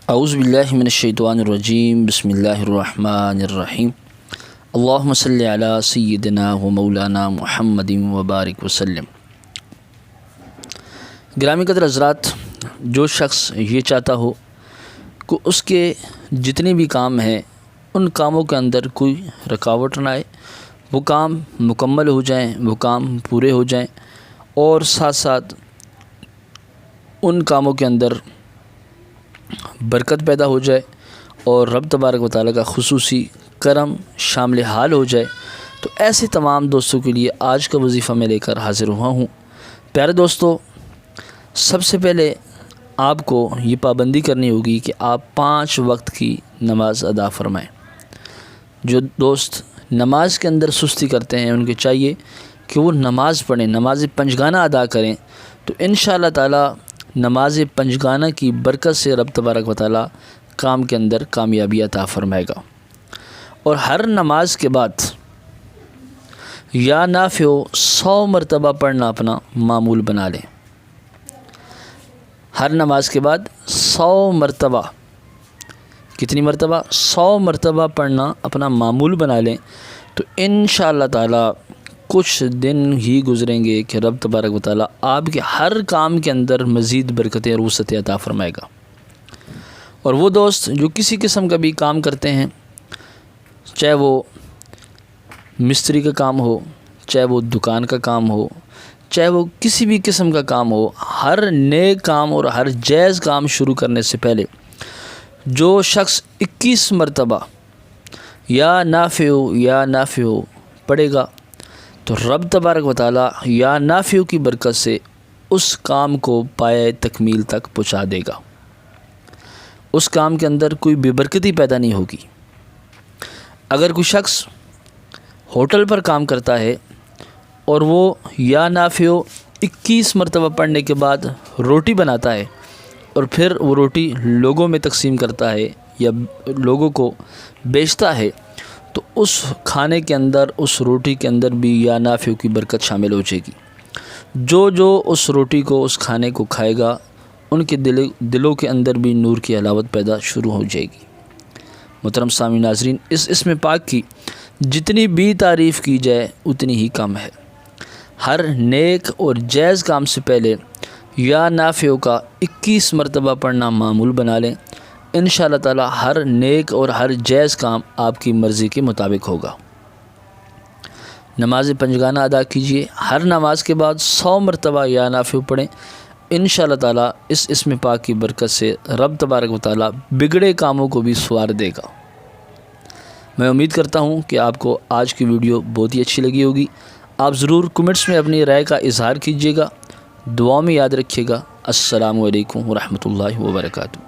اعوذ باللہ من الشیطان الرجیم بسم اللہ الرحمن الرحیم اللہم صلی علی سیدنا و مولانا محمد وبارک وسلم۔ گرامی قدر حضرات، جو شخص یہ چاہتا ہو کہ اس کے جتنے بھی کام ہیں ان کاموں کے اندر کوئی رکاوٹ نہ آئے، وہ کام مکمل ہو جائیں، وہ کام پورے ہو جائیں، اور ساتھ ساتھ ان کاموں کے اندر برکت پیدا ہو جائے اور رب تبارک و تعالیٰ کا خصوصی کرم شامل حال ہو جائے، تو ایسے تمام دوستوں کے لیے آج کا وظیفہ میں لے کر حاضر ہوا ہوں۔ پیارے دوستو، سب سے پہلے آپ کو یہ پابندی کرنی ہوگی کہ آپ 5 وقت کی نماز ادا فرمائیں۔ جو دوست نماز کے اندر سستی کرتے ہیں ان کے چاہیے کہ وہ نماز پڑھیں، نماز پنجگانہ ادا کریں، تو انشاءاللہ تعالی نماز پنجگانہ کی برکت سے رب تبارک و تعالی کام کے اندر کامیابی عطا فرمائے گا۔ اور ہر نماز کے بعد یا نافع 100 مرتبہ پڑھنا اپنا معمول بنا لیں۔ ہر نماز کے بعد 100 مرتبہ، کتنی مرتبہ؟ 100 مرتبہ پڑھنا اپنا معمول بنا لیں، تو انشاءاللہ تعالی کچھ دن ہی گزریں گے کہ رب تبارک و تعالی آپ کے ہر کام کے اندر مزید برکتیں اور وسعتیں عطا فرمائے گا۔ اور وہ دوست جو کسی قسم کا بھی کام کرتے ہیں، چاہے وہ مستری کا کام ہو، چاہے وہ دکان کا کام ہو، چاہے وہ کسی بھی قسم کا کام ہو، ہر نیک کام اور ہر جائز کام شروع کرنے سے پہلے جو شخص 21 مرتبہ یا نافع پڑھے گا، تو رب تبارک و تعالی یا نافع کی برکت سے اس کام کو پائے تکمیل تک پہنچا دے گا۔ اس کام کے اندر کوئی بے برکتی پیدا نہیں ہوگی۔ اگر کوئی شخص ہوٹل پر کام کرتا ہے اور وہ یا نافع 21 مرتبہ پڑھنے کے بعد روٹی بناتا ہے اور پھر وہ روٹی لوگوں میں تقسیم کرتا ہے یا لوگوں کو بیچتا ہے، تو اس کھانے کے اندر، اس روٹی کے اندر بھی یا نافع کی برکت شامل ہو جائے گی۔ جو اس روٹی کو، اس کھانے کو کھائے گا، ان کے دلوں کے اندر بھی نور کی حلاوت پیدا شروع ہو جائے گی۔ محترم سامعین ناظرین، اس اسم پاک کی جتنی بھی تعریف کی جائے اتنی ہی کم ہے۔ ہر نیک اور جائز کام سے پہلے یا نافع کا 21 مرتبہ پڑھنا معمول بنا لیں، انشاءاللہ تعالی ہر نیک اور ہر جائز کام آپ کی مرضی کے مطابق ہوگا۔ نماز پنجگانہ ادا کیجیے، ہر نماز کے بعد 100 مرتبہ یا نافع پڑھیں، انشاءاللہ تعالی اس اسم پاک کی برکت سے رب تبارک و تعالی بگڑے کاموں کو بھی سنوار دے گا۔ میں امید کرتا ہوں کہ آپ کو آج کی ویڈیو بہت ہی اچھی لگی ہوگی۔ آپ ضرور کمنٹس میں اپنی رائے کا اظہار کیجیے گا، دعاؤں میں یاد رکھیے گا۔ السلام علیکم ورحمۃ اللہ وبرکاتہ۔